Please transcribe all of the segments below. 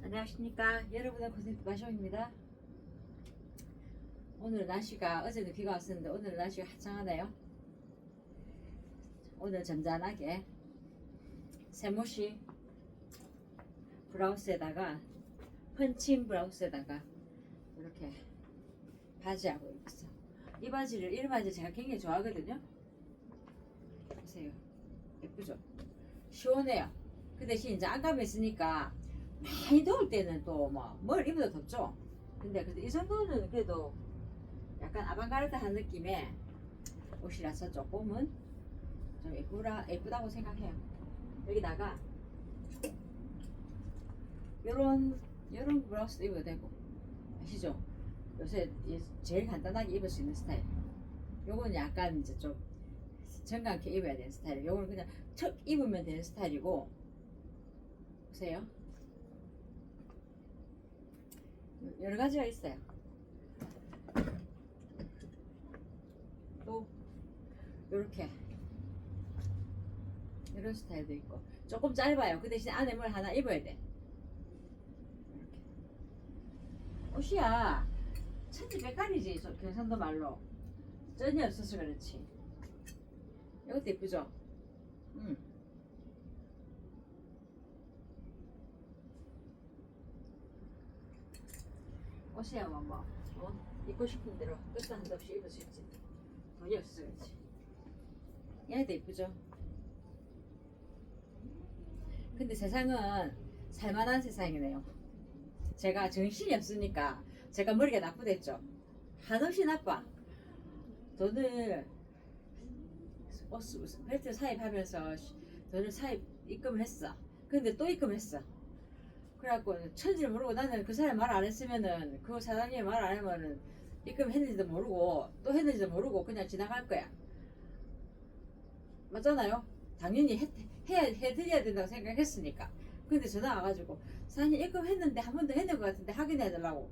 안녕하십니까. 여러분의 고생 마쇼입니다. 오늘 날씨가 어제는 비가 왔었는데 오늘 날씨가 화창하네요. 오늘 점잖하게 세모시 브라우스에다가 펀칭 브라우스에다가 이렇게 바지하고 입었어. 이 바지를 이런 바지 제가 굉장히 좋아하거든요. 보세요. 예쁘죠? 시원해요. 그 대신 이제 안감이 있으니까 많이 더울 때는 또 뭐 뭘 입어도 덥죠. 근데 이 정도는 그래도 약간 아방가르드한 느낌의 옷이라서 조금은 좀 예쁘다고 생각해요. 여기다가 요런 브라우스도 입어도 되고, 아시죠? 요새 제일 간단하게 입을 수 있는 스타일. 요건 약간 이제 좀 정감있게 입어야 되는 스타일. 요거는 그냥 척 입으면 되는 스타일이고. 보세요. 여러 가지가 있어요. 또 요렇게 이런 스타일도 있고, 조금 짧아요. 그 대신 안에 뭘 하나 입어야 돼. 이렇게 옷이야 천지백깔이지. 경상도 말로 쩐이 없어서 그렇지. 이것도 예쁘죠? 옷이야 뭐 입고 싶은 대로 끝도 한도 없이 입을 수 있지. 돈이 없어서 그렇지. 얘도 예쁘죠? 근데 세상은 살만한 세상이네요. 제가 정신이 없으니까 제가 머리가 나쁘댔죠. 한없이 나빠. 돈을 벨트 사입하면서 돈을 입금을 했어. 근데 또 입금했어. 그래갖고 천지를 모르고, 나는 그 사람 말 안 했으면은, 그 사장님이 말 안 하면은 입금했는지도 모르고 또 했는지도 모르고 그냥 지나갈 거야. 맞잖아요? 당연히 해드려야 된다고 생각했으니까. 근데 전화 와가지고 사장님 입금했는데 한 번 더 했는 것 같은데 확인해달라고.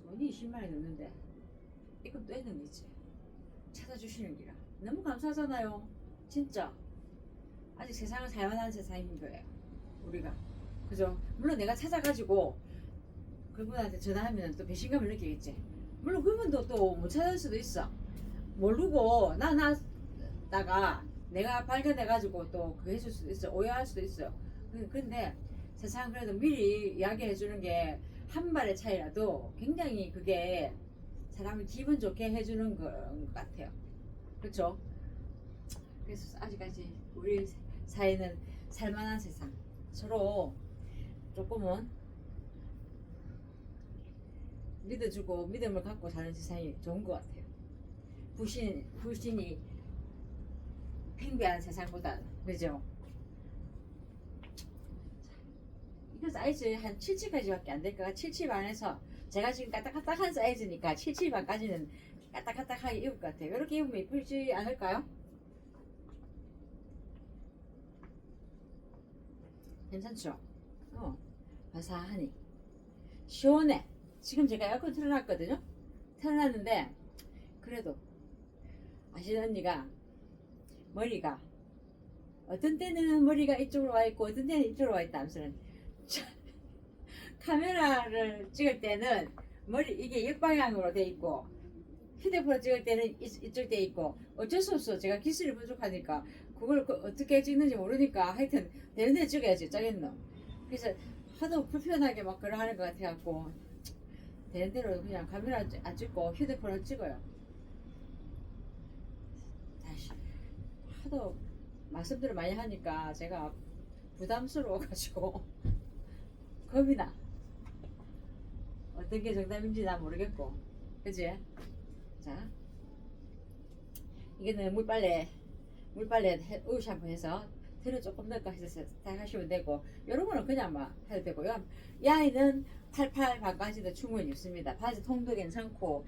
돈이 20만원이 넘는데 입금 또 했는 거지. 찾아주시는 기라 너무 감사하잖아요. 진짜 아직 세상을 살만한 세상인 거예요, 우리가. 그죠? 물론 내가 찾아가지고 그분한테 전화하면 또 배신감을 느끼겠지. 물론 그분도 또 못 찾을 수도 있어. 모르고 나다가 내가 발견해가지고 또 그거 해줄 수도 있어. 오해할 수도 있어요. 근데 세상 그래도 미리 이야기해 주는 게 한 발의 차이라도 굉장히 그게 사람을 기분 좋게 해주는 것 같아요. 그렇죠? 그래서 아직까지 우리 사회는 살만한 세상, 서로 조금은 믿어주고 믿음을 갖고 사는 세상이 좋은 것 같아요. 불신이 팽배한 세상보다. 그죠? 이거 사이즈 한 77까지밖에 안 될까? 77 반에서 제가 지금 까딱까딱한 사이즈니까 77 반까지는 까딱까딱하게 입을 것 같아요. 이렇게 입으면 예쁘지 않을까요? 괜찮죠? 바사하니 시원해. 지금 제가 에어컨 틀어놨거든요. 틀어놨는데 그래도 아시는 언니가 머리가 어떤 때는 머리가 이쪽으로 와 있고 어떤 때는 이쪽으로 와 있다 하면서는 카메라를 찍을 때는 머리 이게 역방향으로 돼 있고, 휴대폰을 찍을 때는 이쪽 돼 있고, 어쩔 수 없어. 제가 기술이 부족하니까 그걸 어떻게 찍는지 모르니까 하여튼 되는 데 찍어야지. 짜겠노. 그래서 하도 불편하게 막 그러 하는 것 같아갖고 되는 대로 그냥 카메라 안 찍고 휴대폰을 찍어요. 다시 하도 말씀들을 많이 하니까 제가 부담스러워가지고 겁이 나. 어떤 게 정답인지 나 모르겠고. 그지? 자, 이거는 물빨래 우유 샴푸 해서 들을 조금 넣을까 해서 다 하시면 되고, 요런 거는 그냥 막 해도 되고, 이 아이는 88 반까지도 충분히 입습니다. 바지 통도 괜찮고.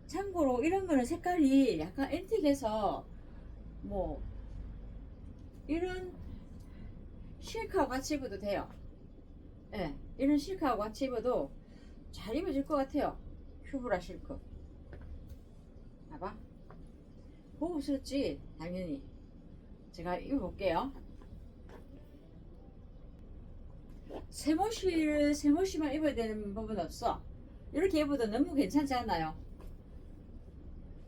참고로 이런 거는 색깔이 약간 앤틱해서 뭐 이런 실크하고 같이 입어도 돼요. 예, 이런 실크하고 같이 입어도 잘 입어질 것 같아요. 큐브라 실크. 봐봐. 고급스럽지? 당연히. 제가 입어볼게요. 세모씨만 입어야 되는 법은 없어. 이렇게 입어도 너무 괜찮지 않아요?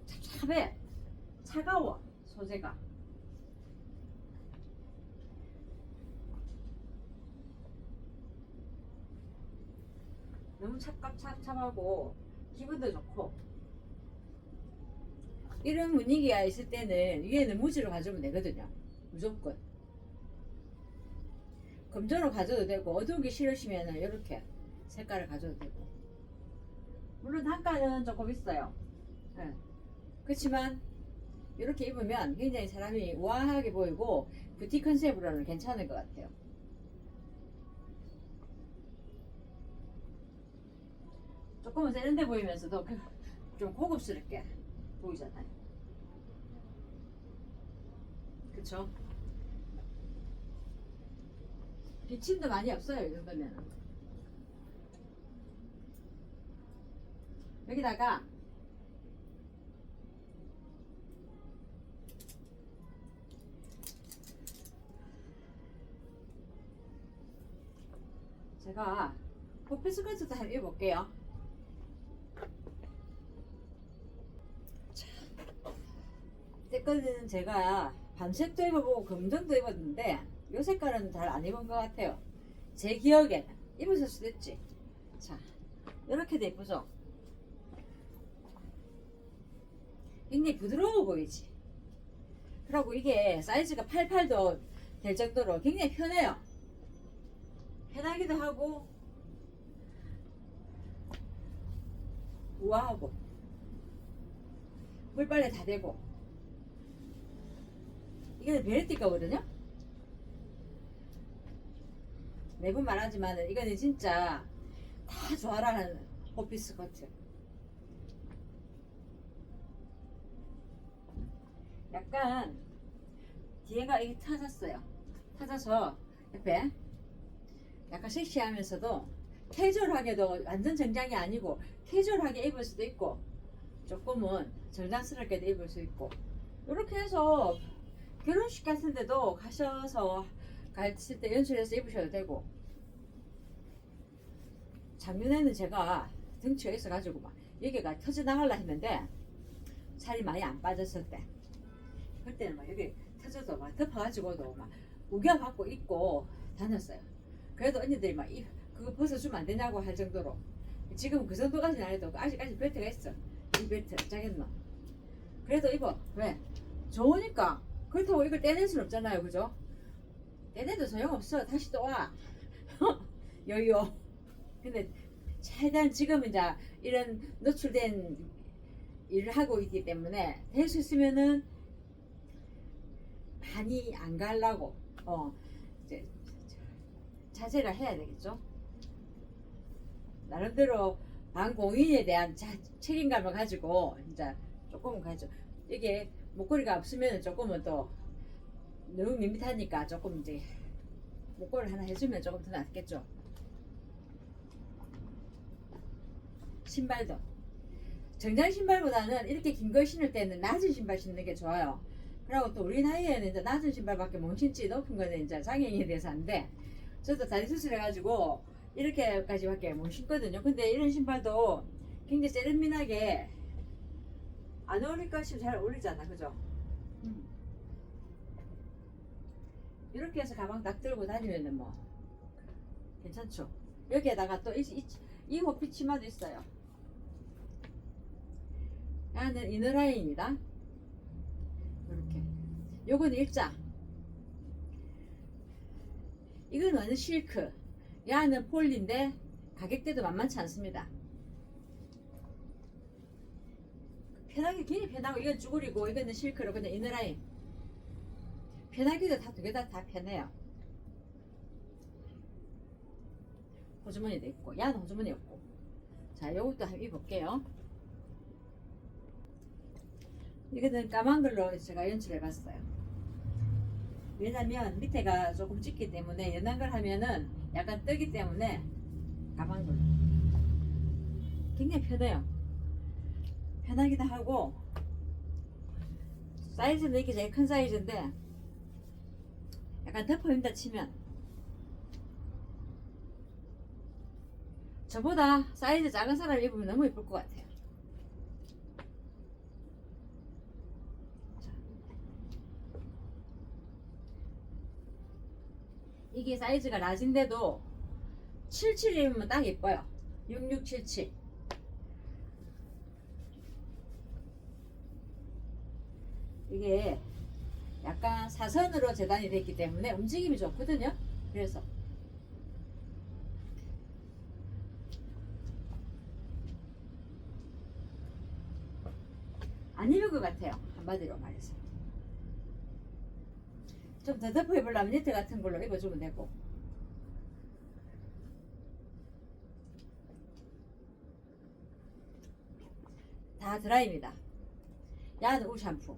찹찹해. 차가워 소재가. 너무 찹찹하고 기분도 좋고. 이런 분위기가 있을 때는 위에는 무지로 가져오면 되거든요. 무조건. 검정으로 가져도 되고 어두운 게 싫으시면 이렇게 색깔을 가져도 되고. 물론 단가는 조금 있어요. 네. 그렇지만 이렇게 입으면 굉장히 사람이 우아하게 보이고 뷰티 컨셉으로는 괜찮을 것 같아요. 조금은 세련돼 보이면서도 좀 고급스럽게 보이잖아요. 그쵸? 비침도 많이 없어요. 이 정도면. 여기다가 제가 포피 스커트도 한번 입어볼게요. 때거는 제가 밤색도 입어보고 검정도 입었는데 이 색깔은 잘 안 입은 것 같아요. 제 기억에는 입었을 수도 있지. 자, 이렇게 돼 예쁘죠? 굉장히 부드러워 보이지. 그리고 이게 사이즈가 88도 될 정도로 굉장히 편해요. 편하기도 하고 우아하고 물빨래 다 되고. 이거는 베르티 거거든요. 매번 말하지만 이거는 진짜 다 좋아라는 호피스 커트. 약간 뒤에가 이게 터졌어요. 터져서 옆에 약간 섹시하면서도 캐주얼하게도 완전 정장이 아니고 캐주얼하게 입을 수도 있고 조금은 정장스럽게도 입을 수 있고 이렇게 해서 결혼식 같은 데도 가셔서 가실 때 연출해서 입으셔도 되고. 작년에는 제가 등치가 있어가지고 막 여기가 터져 나갈라 했는데 살이 많이 안 빠졌을 때 그때는 막 여기 터져도 막 덮어가지고도 막 우겨받고 입고 다녔어요. 그래도 언니들이 막 그거 벗어주면 안 되냐고 할 정도로. 지금 그 정도까지는 안 해도 아직까지 벨트가 있어. 이 벨트 짜겠노. 그래도 입어. 왜? 좋으니까. 그렇다고 이걸 떼낼 순 없잖아요. 그죠? 떼내도 소용없어. 다시 또 와. 여유. 근데 최대한 지금 이제 이런 노출된 일을 하고 있기 때문에 될 수 있으면은 많이 안 가려고 이제 자제를 해야 되겠죠. 나름대로 방공인에 대한 책임감을 가지고 이제 조금은 가죠. 이게 목걸이가 없으면 조금은 또 너무 밋밋하니까 조금 이제 목걸이 하나 해주면 조금 더 낫겠죠. 신발도 정장 신발보다는 이렇게 긴 걸 신을 때는 낮은 신발 신는 게 좋아요. 그리고 또 우리 나이에는 이제 낮은 신발밖에 못 신지 높은 거는 이제 장애인에 대해서 안 돼. 저도 다리 수술해가지고 이렇게까지밖에 못 신거든요. 근데 이런 신발도 굉장히 세련민하게 안 어울릴까 싶으면 잘 어울리잖아. 그죠? 이렇게 해서 가방 딱 들고 다니면은 뭐 괜찮죠. 여기에다가 또 이 호피 치마도 있어요. 야는 이너라인입니다. 이렇게 요건 일자. 이건 완전 실크. 야는 폴리인데 가격대도 만만치 않습니다. 편하게 괜히 편하고 이건 쭈그리고 이거는 실크로 그냥 이너라인. 편하기도 다 두 개 다 편해요. 호주머니도 있고 야는 호주머니 없고. 자, 요것도 한번 입어볼게요. 이거는 까만 걸로 제가 연출해 봤어요. 왜냐면 밑에가 조금 찢기 때문에 연한 걸 하면은 약간 뜨기 때문에 까만 걸로. 굉장히 편해요. 편하기도 하고 사이즈는 이게 제일 큰 사이즈인데 약간 덮어입다 치면 저보다 사이즈 작은 사람 입으면 너무 예쁠 것 같아요. 자. 이게 사이즈가 라지인데도 77 입으면 딱 예뻐요. 6677. 이게 약간 사선으로 재단이 됐기 때문에 움직임이 좋거든요. 그래서 안 입을 것 같아요. 한마디로 말해서. 좀 더 덮어 입으려면 니트 같은 걸로 입어주면 되고. 다 드라이입니다. 야한 울 샴푸,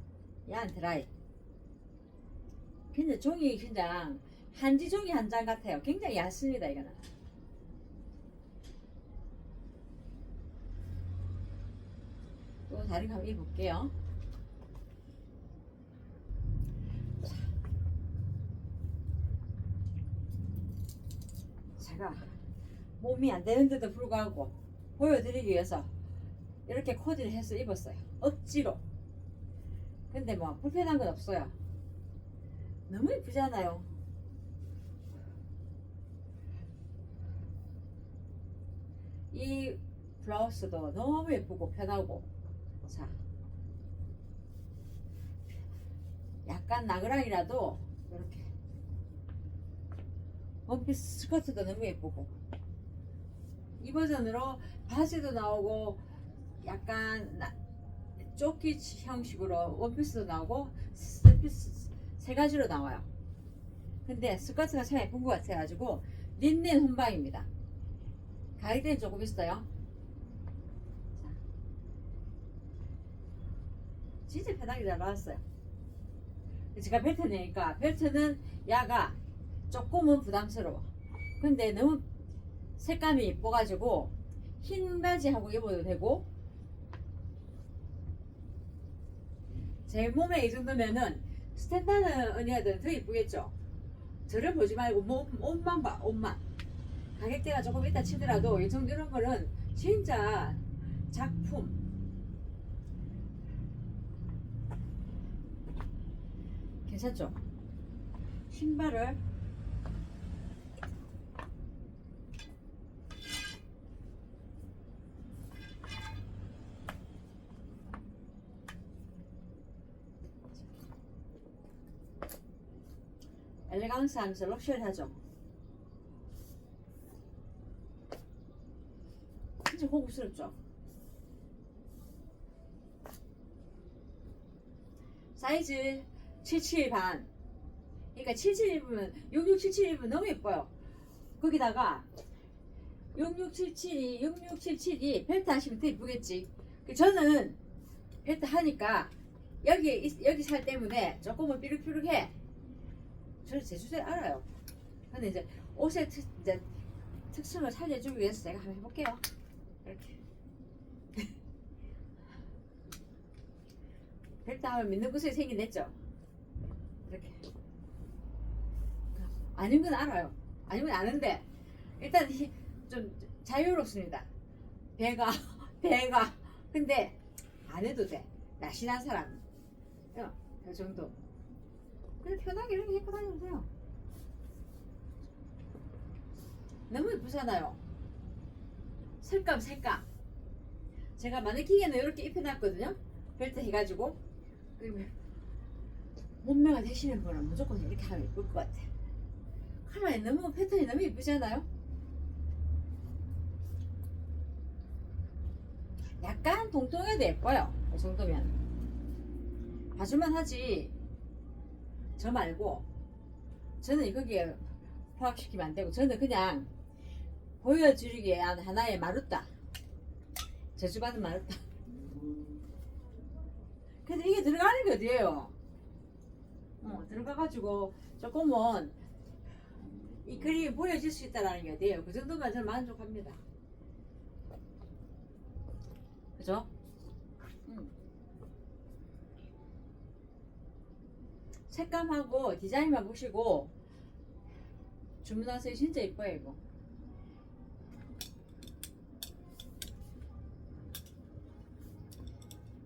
야한 드라이. 근데 종이 그냥 한지 종이 한 장 같아요. 굉장히 얇습니다. 이거는. 또 다른 거 한번 입어볼게요. 제가 몸이 안 되는데도 불구하고 보여드리기 위해서 이렇게 코디를 해서 입었어요. 억지로. 근데 뭐 불편한 건 없어요. 너무 예쁘잖아요. 이 블라우스도 너무 예쁘고 편하고. 자, 약간 나그랑이라도 이렇게 원피스 스커트도 너무 예쁘고, 이 버전으로 바지도 나오고 약간 조끼 형식으로 원피스도 나오고 세 가지로 나와요. 근데 스커트가 참 예쁜 것 같아가지고 린넨 혼방입니다. 가격대는 조금 있어요. 자, 진짜 편하게 잘 나왔어요. 제가 벨트 내니까 벨트는 야가 조금은 부담스러워. 근데 너무 색감이 예뻐가지고 흰 바지하고 입어도 되고, 제 몸에 이 정도면은 스탠다드 언니한테 더 이쁘겠죠. 저를 보지 말고 옷만 봐. 옷만. 가격대가 조금 있다 치더라도 이 정도 이런 거는 진짜 작품. 괜찮죠? 신발을 엘레강스 하면서 럭셔리하죠. 진짜 고급스럽죠. 사이즈 77 반. 그러니까 77 입으면 6677 입으면 너무 예뻐요. 거기다가 6677이 벨트 하시면 더 예쁘겠지. 저는 벨트 하니까 여기 살 때문에 조금은 삐룩삐룩해. 저는 제주도에 알아요. 근데 이제 옷의 이제 특성을 살려주기 위해서 제가 한번 해볼게요. 이렇게. 벨트 하면 믿는 구석이 생긴댔죠. 이렇게. 아닌 건 알아요. 아닌 건 아는데 일단 좀 자유롭습니다. 배가 근데 안 해도 돼. 날씬한 사람. 그 정도. 그냥 편하게 이렇게 입고 다니면 돼요. 너무 예쁘잖아요. 색감. 제가 마네킹에는 이렇게 입혀놨거든요. 벨트 해가지고. 몸매가 되시는 분은 무조건 이렇게 하면 예쁠 것 같아요. 컬러에 너무 패턴이 너무 예쁘잖아요. 약간 동통해도 예뻐요. 이 정도면 봐줄만 하지. 저 말고 저는 거기에 포함시키면 안 되고, 저는 그냥 보여주기 위한 하나의 마루따, 저주받은 마루따. 근데 이게 들어가는 게 어디예요? 들어가가지고 조금은 이 그림이 보여질 수 있다는 게 어디예요? 그 정도면 저는 만족합니다. 그죠? 색감하고 디자인만 보시고 주문하세요. 진짜 예뻐요 이거.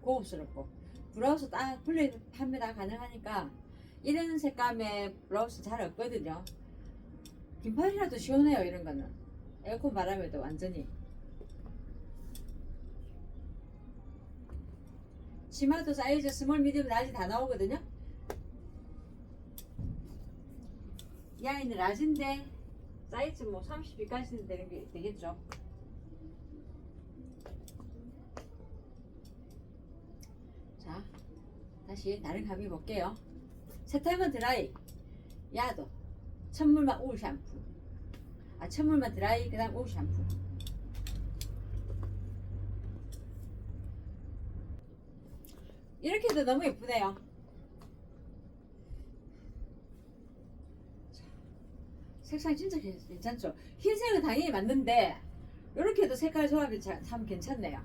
고급스럽고 블라우스 딱 분리 판매 다 가능하니까 이런 색감의 블라우스 잘 없거든요. 긴팔이라도 시원해요. 이런 거는 에어컨 바람에도 완전히. 치마도 사이즈 스몰, 미디움, 라지 다 나오거든요. 이 아이는 라지인데 사이즈 뭐 32까지는 되는 게 되겠죠. 자, 다시 다른 가비 볼게요. 세탁은 드라이, 야도, 천물만 올 샴푸. 천물만 드라이, 그 다음 올 샴푸. 이렇게 해도 너무 예쁘네요. 색상 진짜 괜찮죠? 흰색은 당연히 맞는데 이렇게 해도 색깔 조합이 참 괜찮네요.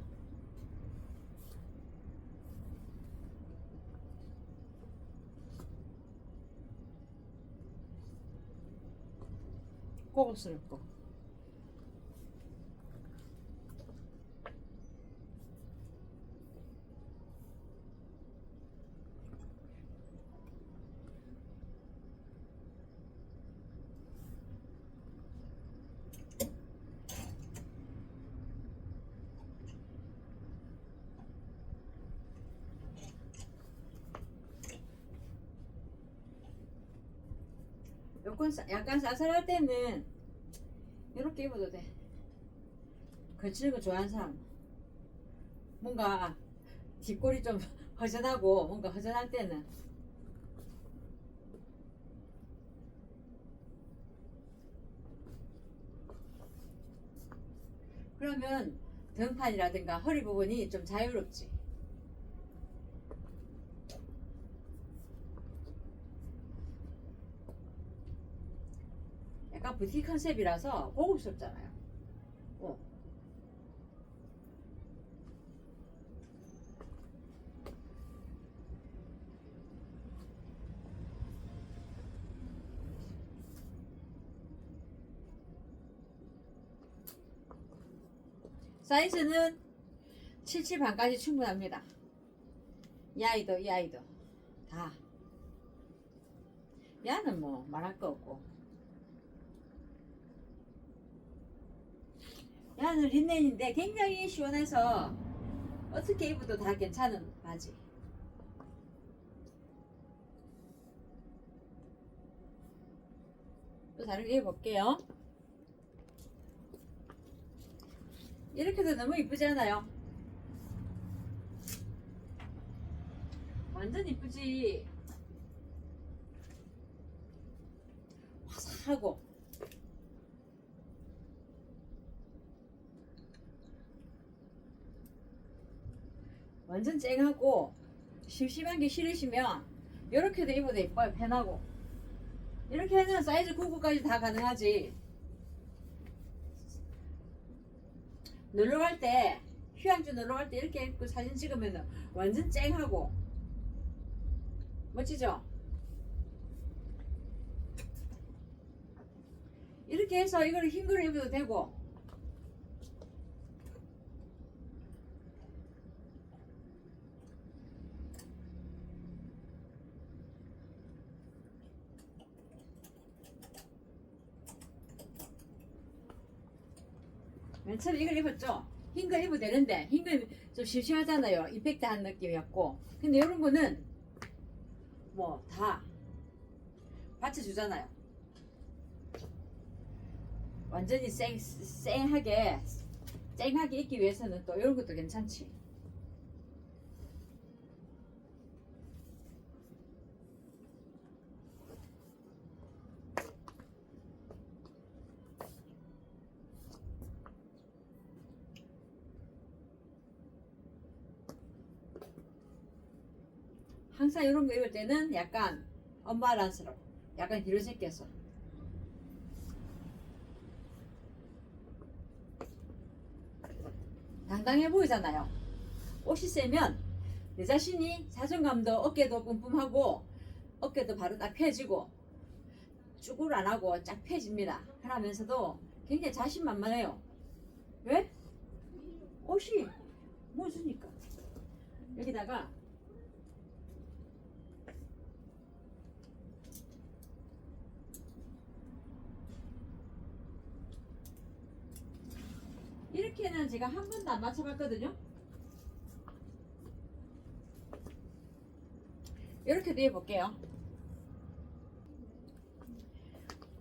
고급스럽고. 요건 약간 쌀쌀할 때는 이렇게 입어도 돼. 걸치는 거 좋아하는 사람, 뭔가 뒷골이 좀 허전하고 뭔가 허전할 때는 그러면 등판이라든가 허리 부분이 좀 자유롭지. 약간 부티 컨셉이라서 고급스럽잖아요. 사이즈는 77 반까지 충분합니다. 이 아이도 다. 야는 뭐 말할 거 없고. 야는 린넨인데 굉장히 시원해서 어떻게 입어도 다 괜찮은 바지. 또 다른 거 입어볼게요. 이렇게도 너무 이쁘지 않아요? 완전 이쁘지. 화사하고 완전 쨍하고. 심심한 게 싫으시면 이렇게도 입어도 예뻐요. 편하고. 이렇게는 사이즈 99까지 다 가능하지. 놀러갈 때, 휴양지 놀러갈 때 이렇게 입고 사진 찍으면 완전 쨍하고 멋지죠? 이렇게 해서 이거를 흰 거를 입어도 되고, 맨 처음에 이걸 입었죠? 흰 거 입어도 되는데 흰 거 좀 심심하잖아요. 이펙트한 느낌이었고. 근데 이런 거는 뭐 다 받쳐주잖아요. 완전히 쨍하게 입기 위해서는 또 이런 것도 괜찮지. 항상 이런 거 입을 때는 약간 언밸런스로, 약간 뒤로 제껴서. 당당해 보이잖아요. 옷이 세면 내 자신이 자존감도, 어깨도 뿜뿜하고 어깨도 바로 딱 펴지고 쭈글 안 하고 쫙 펴집니다. 그러면서도 굉장히 자신만만해요. 왜? 옷이 멋지니까. 여기다가 이렇게는 제가 한 번도 안 맞춰봤거든요. 이렇게도 해볼게요.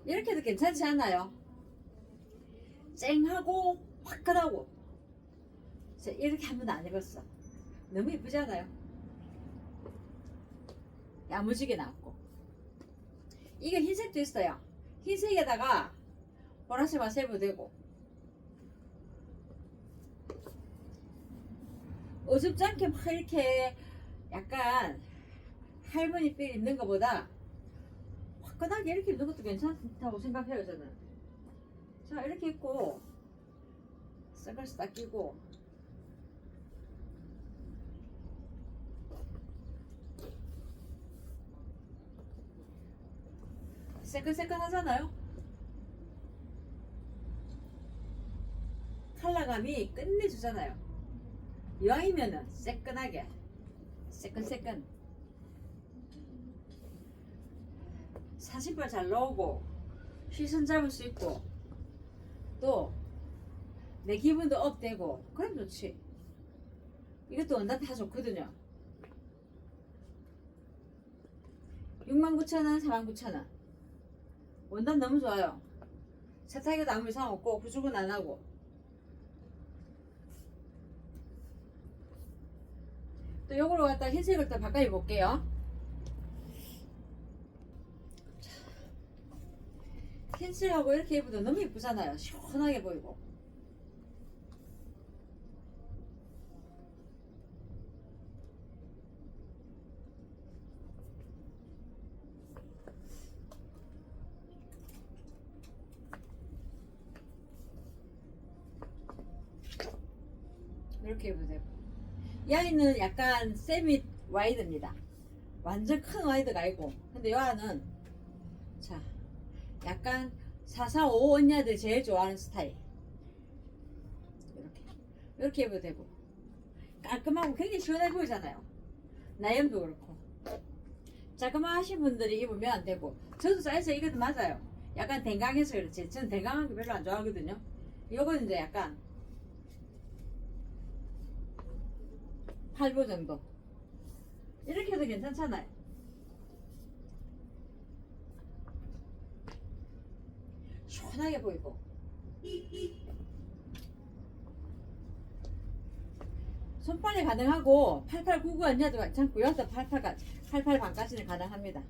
이렇게도 괜찮지 않아요? 쨍하고 화끈하고. 이렇게 한 번도 안 해봤어. 너무 예쁘지 않아요? 야무지게 나왔고. 이거 흰색도 있어요. 흰색에다가 보라색만 세면 되고. 어줍지 않게 막 이렇게 약간 할머니 필 입는 것보다 화끈하게 이렇게 입는 것도 괜찮다고 생각해요, 저는. 자, 이렇게 입고 선글라스 딱 끼고 새끈새끈 하잖아요. 컬러감이 끝내주잖아요. 이왕이면은 새끈하게 새끈새끈 사진빨 잘 나오고 시선 잡을 수 있고 또 내 기분도 업되고 그럼 좋지. 이것도 원단 다 좋거든요. 69,000원 49,000원 원단 너무 좋아요. 세탁에도 아무 이상 없고 구죽은 안 하고. 또 요거로 갖다 흰색을 또 바꿔 입을게요. 흰색하고 이렇게 입어도 너무 예쁘잖아요. 시원하게 보이고. 이렇게 입어도 되고. 이 아이는 약간 세미 와이드입니다. 완전 큰 와이드가 아니고. 근데 이 아이는 자 약간 445 언니들 제일 좋아하는 스타일. 이렇게 입어도 되고 깔끔하고 굉장히 시원해 보이잖아요. 나염도 그렇고. 자그마하신 분들이 입으면 안 되고. 저도 사이즈 이것도 맞아요. 약간 댕강해서 그렇지. 저는 댕강한 거 별로 안 좋아하거든요. 요거는 이제 약간 8부 정도. 이렇게 해도 괜찮잖아요. 시원하게 보이고. 손빨래 가능하고 8899 언니도 괜찮고요. 또 88 반까지는 가능합니다.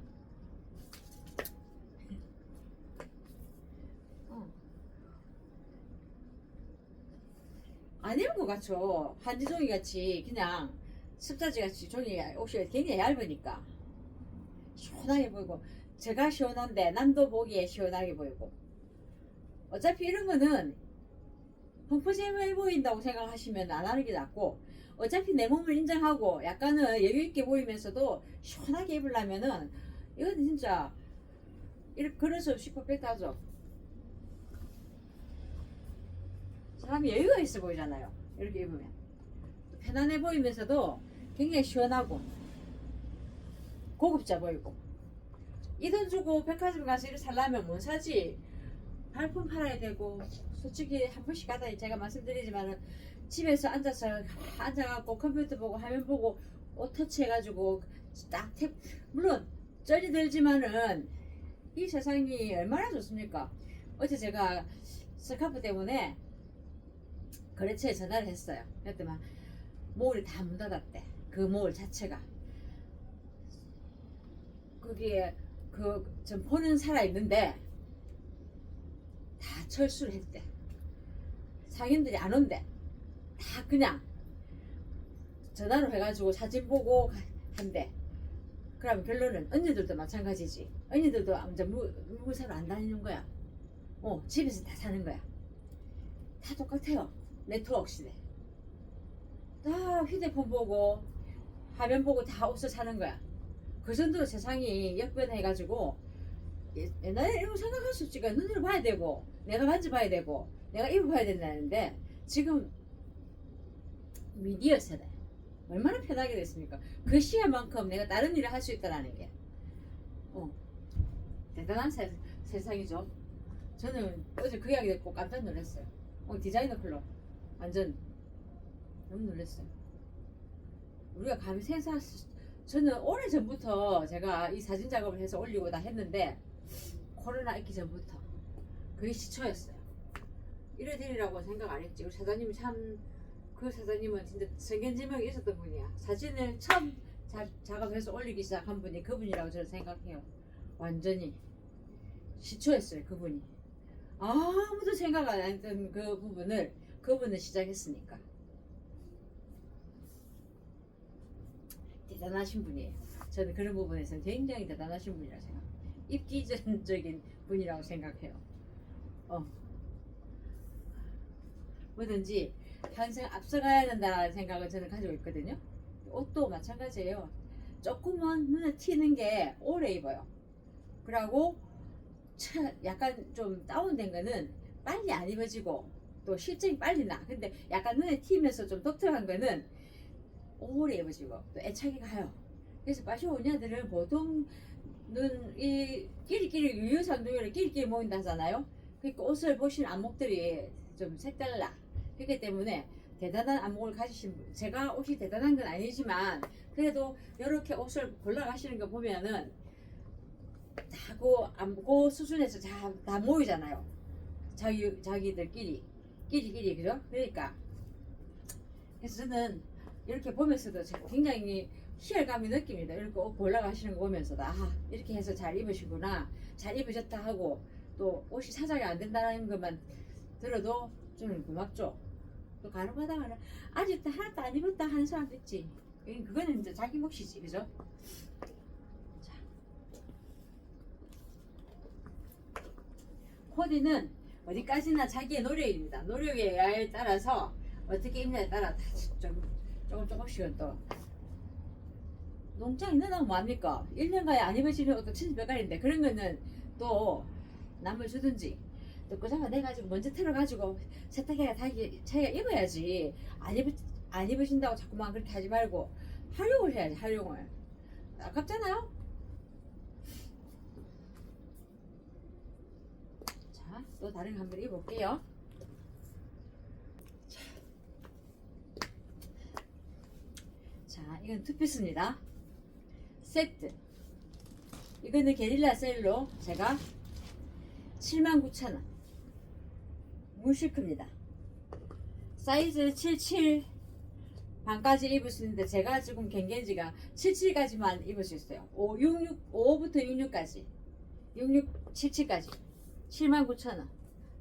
안 입은 것 같죠. 한지종이 같이 그냥 습자지 같이 종이 옷이 굉장히 얇으니까 시원하게 보이고 제가 시원한데 남도 보기에 시원하게 보이고. 어차피 이런 거는 펑퍼짐해 보인다고 생각하시면 안 하는 게 낫고, 어차피 내 몸을 인정하고 약간은 여유있게 보이면서도 시원하게 입으려면은 이건 진짜 이렇게 그럴 수 없이 퍼펙트하죠. 사람이 여유가 있어 보이잖아요. 이렇게 입으면 편안해 보이면서도 굉장히 시원하고 고급져 보이고. 이 돈 주고 백화점 가서 이렇게 살려면 못 사지. 발품 팔아야 되고. 솔직히 한 번씩 가다 제가 말씀드리지만은 집에서 앉아갖고 컴퓨터 보고 화면 보고 옷 터치해가지고 딱 물론 쩔이 들지만은 이 세상이 얼마나 좋습니까? 어제 제가 스카프 때문에 거래처에 전화를 했어요. 그랬더니 몰이 다 문 닫았대. 그 몰 자체가. 거기에 그 점포는 살아있는데 다 철수를 했대. 상인들이 안 온대. 다 그냥 전화로 해가지고 사진 보고 한대. 그럼 결론은 언니들도 마찬가지지. 언니들도 완전 무사로 안 다니는 거야. 집에서 다 사는 거야. 다 똑같아요. 네트워크 시대. 다 휴대폰 보고 화면 보고 다 옷을 사는 거야. 그 정도로 세상이 역변해가지고 옛날에 이런 거 생각할 수 없지. 눈으로 봐야 되고 내가 만져봐야 되고 내가 입어봐야 된다는데 지금 미디어 세대 얼마나 편하게 됐습니까? 그 시간만큼 내가 다른 일을 할 수 있다라는 게 대단한 세상이죠. 저는 어제 그 이야기 듣고 깜짝 놀랐어요. 디자이너 클럽 완전 너무 놀랐어요. 우리가 감히 저는 오래전부터 제가 이 사진 작업을 해서 올리고 다 했는데 코로나 있기 전부터 그게 시초였어요. 이래 되리라고 생각 안 했지. 우리 사장님이 그 사장님은 진짜 성견지명이 있었던 분이야. 사진을 처음 작업해서 올리기 시작한 분이 그분이라고 저는 생각해요. 완전히 시초했어요. 그분이 아무도 생각 안 했던 그 부분을 그분은 시작했으니까 대단하신 분이에요. 저는 그런 부분에서는 굉장히 대단하신 분이라고 생각해요. 입기전적인 분이라고 생각해요. 뭐든지 항상 앞서가야 된다는 생각을 저는 가지고 있거든요. 옷도 마찬가지예요. 조금은 눈에 튀는 게 오래 입어요. 그리고 약간 좀 다운된 거는 빨리 안 입어지고 또 실증이 빨리 나. 근데 약간 눈에 튀면서 좀 독특한 거는 오래 입어지고 또 애착이 가요. 그래서 파쇼오냐들은 보통 이 끼리끼리 유유상종으로 끼리끼리 모인다 하잖아요. 그러니까 옷을 보시는 안목들이 좀 색달라. 그렇기 때문에 대단한 안목을 가지신 분, 제가 옷이 대단한 건 아니지만 그래도 이렇게 옷을 골라가시는 거 보면은 그 수준에서 다 모이잖아요. 자기들끼리 끼리끼리 그죠? 그러니까 그래서 저는 이렇게 보면서도 굉장히 희열감이 느낍니다. 이렇게 옷 골라가시는 거 보면서도 이렇게 해서 잘 입으시구나, 잘 입으셨다 하고 또 옷이 사장이 안 된다는 것만 들어도 좀 고맙죠. 또 간혹하다가는 아직도 하나도 안 입었다 하는 사람도 있지. 그거는 이제 자기 몫이지, 그죠? 자, 코디는 어디까지나 자기의 노력입니다. 노력에 따라서 어떻게 입냐에 따라 조금씩은 또 농장 있는 한 뭐합니까? 1년간에 안 입어지는 옷도 천지백갈인데 그런 거는 또 남을 주든지 또 그자가 내가지고 먼저 틀어가지고 세탁기에 자기가 입어야지. 안 입으신다고 자꾸만 그렇게 하지 말고 활용을 해야지. 활용을 아깝잖아요. 자, 또 다른 거 한번 입어볼게요. 자, 이건 투피스입니다. 세트. 이거는 게릴라 셀로 제가 79,000원. 무실크입니다. 사이즈 77 반까지 입을 수 있는데 제가 지금 갱겐지가 77까지만 입을 수 있어요. 5부터 66까지 66, 77까지 79,000원.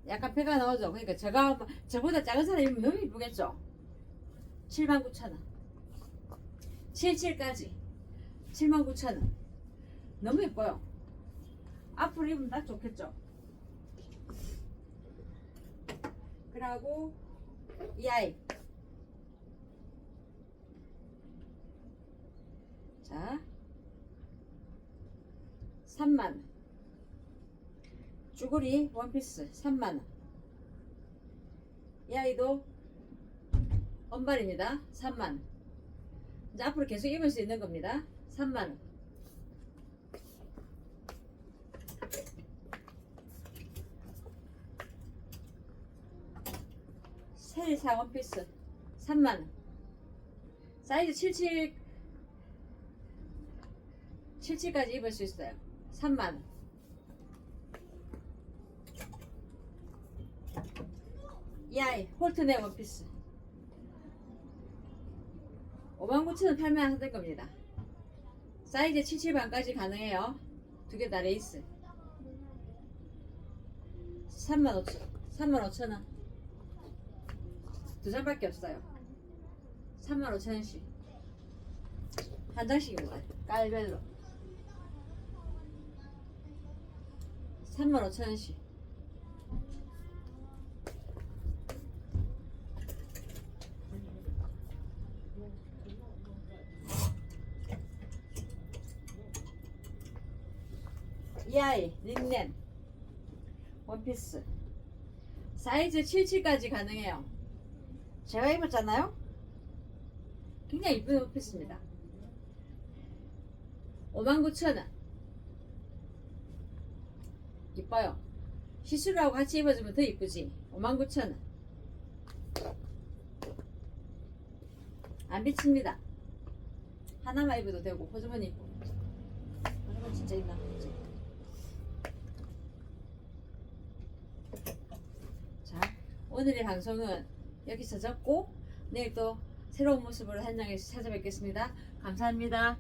약간 배가 나오죠. 그러니까 저보다 작은 사람 입으면 너무 이쁘겠죠. 79,000원. 77까지 79,000원. 너무 예뻐요. 앞으로 입으면 딱 좋겠죠. 그리고 이 아이, 자 3만원. 쭈구리 원피스 3만원. 이 아이도 언발입니다. 3만원. 이제 앞으로 계속 입을 수 있는 겁니다. 3만원. 셀사 원피스 3만원. 사이즈 77까지 입을 수 있어요. 3만원. 이 아이 홀트넥 원피스 59,000원 팔면 하던 겁니다. 사이즈 77 반까지 가능해요. 두 개 다 레이스 35,000원. 두 장밖에 없어요. 35,000원씩 한 장씩입니다. 깔별로 35,000원씩. 이 아이 린넨 원피스 사이즈 77까지 가능해요. 제가 입었잖아요. 굉장히 이쁜 옷피스입니다. 59,000원. 이뻐요. 시스루하고 같이 입어주면 더 이쁘지. 59,000원. 안 비칩니다. 하나만 입어도 되고 호주머니 입고. 호주머니 진짜 있나? 자, 오늘의 방송은 여기서 접고 내일 또 새로운 모습으로 한양에서 찾아뵙겠습니다. 감사합니다.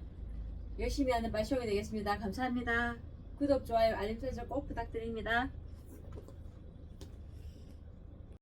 열심히 하는 발쇼이 되겠습니다. 감사합니다. 구독, 좋아요, 알림 설정 꼭 부탁드립니다.